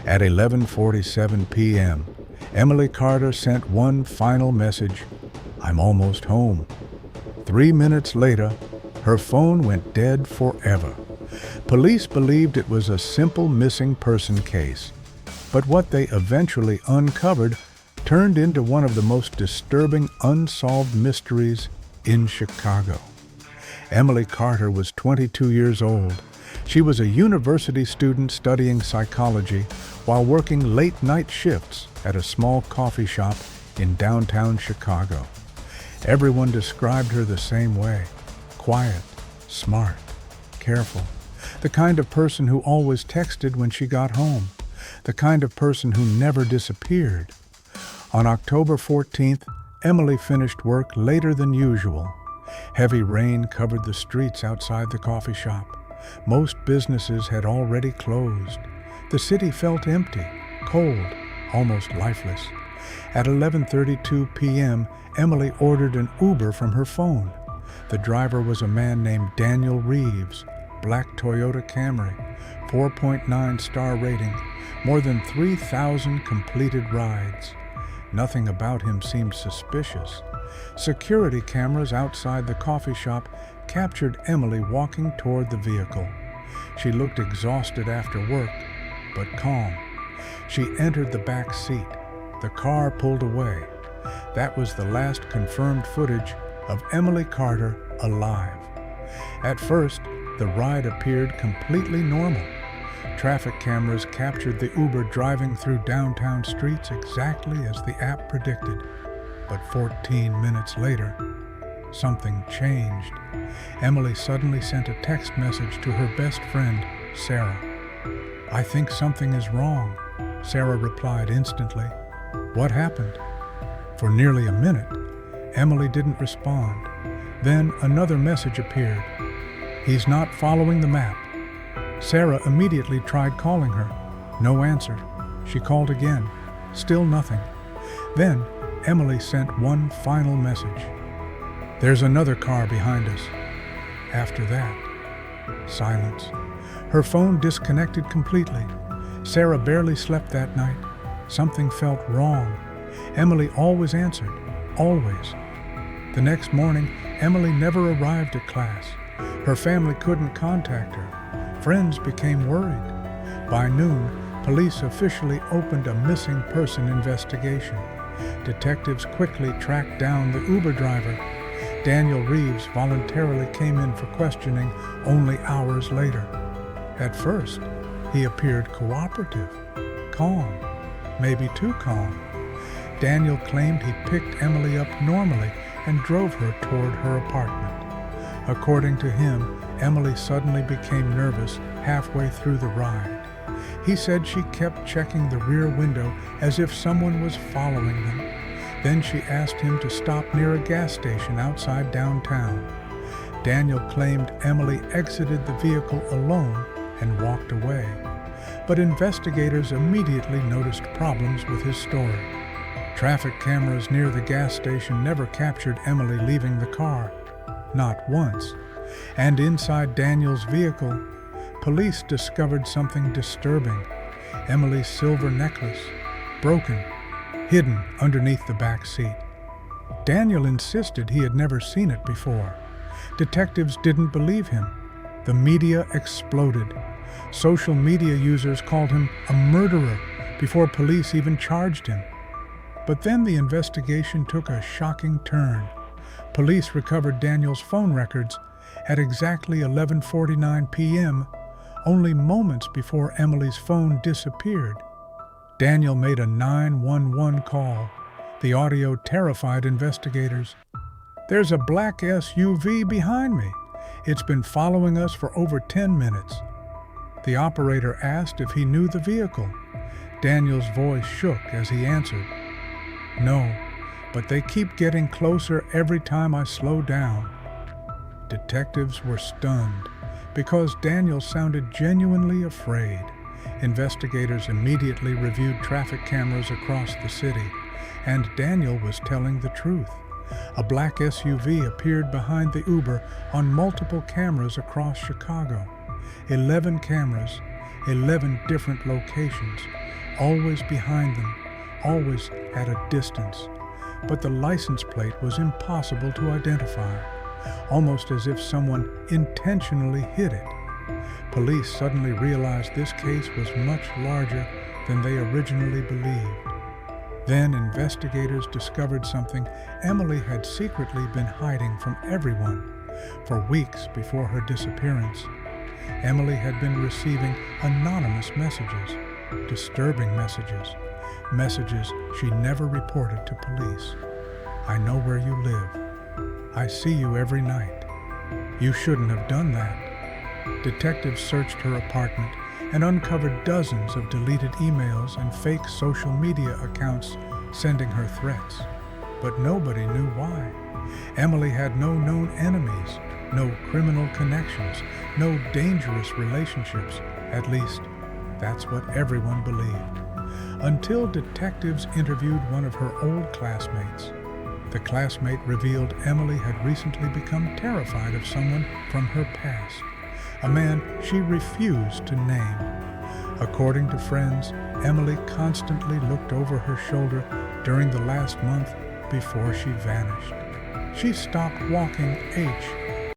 At 11:47 p.m., Emily Carter sent one final message: "I'm almost home." 3 minutes later, her phone went dead forever. Police believed it was a simple missing person case, but what they eventually uncovered turned into one of the most disturbing unsolved mysteries in Chicago. Emily Carter was 22 years old. She was a university student studying psychology while working late-night shifts at a small coffee shop in downtown Chicago. Everyone described her the same way: quiet, smart, careful, the kind of person who always texted when she got home, the kind of person who never disappeared. On October 14th, Emily finished work later than usual. Heavy rain covered the streets outside the coffee shop. Most businesses had already closed. The city felt empty, cold, almost lifeless. At 11:32 p.m., Emily ordered an Uber from her phone. The driver was a man named Daniel Reeves, black Toyota Camry, 4.9 star rating, more than 3,000 completed rides. Nothing about him seemed suspicious. Security cameras outside the coffee shop captured Emily walking toward the vehicle. She looked exhausted after work, but calm. She entered the back seat. The car pulled away. That was the last confirmed footage of Emily Carter alive. At first, the ride appeared completely normal. Traffic cameras captured the Uber driving through downtown streets exactly as the app predicted. But 14 minutes later, something changed. Emily suddenly sent a text message to her best friend, Sarah. "I think something is wrong," Sarah replied instantly. "What happened?" For nearly a minute, Emily didn't respond. Then another message appeared. "He's not following the map." Sarah immediately tried calling her. No answer. She called again. Still nothing. Then Emily sent one final message. "There's another car behind us." After that, silence. Her phone disconnected completely. Sarah barely slept that night. Something felt wrong. Emily always answered, always. The next morning, Emily never arrived at class. Her family couldn't contact her. Friends became worried. By noon, police officially opened a missing person investigation. Detectives quickly tracked down the Uber driver. Daniel Reeves voluntarily came in for questioning only hours later. At first, he appeared cooperative, calm, maybe too calm. Daniel claimed he picked Emily up normally and drove her toward her apartment. According to him, Emily suddenly became nervous halfway through the ride. He said she kept checking the rear window as if someone was following them. Then she asked him to stop near a gas station outside downtown. Daniel claimed Emily exited the vehicle alone and walked away. But investigators immediately noticed problems with his story. Traffic cameras near the gas station never captured Emily leaving the car. Not once. And inside Daniel's vehicle, police discovered something disturbing. Emily's silver necklace, broken, hidden underneath the back seat. Daniel insisted he had never seen it before. Detectives didn't believe him. The media exploded. Social media users called him a murderer before police even charged him. But then the investigation took a shocking turn. Police recovered Daniel's phone records at exactly 11:49 p.m., only moments before Emily's phone disappeared. Daniel made a 911 call. The audio terrified investigators. "There's a black SUV behind me. It's been following us for over 10 minutes. The operator asked if he knew the vehicle. Daniel's voice shook as he answered, "No, but they keep getting closer every time I slow down." Detectives were stunned because Daniel sounded genuinely afraid. Investigators immediately reviewed traffic cameras across the city, and Daniel was telling the truth. A black SUV appeared behind the Uber on multiple cameras across Chicago. 11 cameras, 11 different locations, always behind them, always at a distance. But the license plate was impossible to identify, almost as if someone intentionally hid it. Police suddenly realized this case was much larger than they originally believed. Then investigators discovered something Emily had secretly been hiding from everyone. For weeks before her disappearance, Emily had been receiving anonymous messages, disturbing messages, messages she never reported to police. I know where you live. I see you every night. You shouldn't have done that. Detectives searched her apartment and uncovered dozens of deleted emails and fake social media accounts sending her threats. But nobody knew why. Emily had no known enemies, no criminal connections, no dangerous relationships. At least, that's what everyone believed. Until detectives interviewed one of her old classmates. The classmate revealed Emily had recently become terrified of someone from her past, a man she refused to name. According to friends, Emily constantly looked over her shoulder during the last month before she vanished. She stopped walking H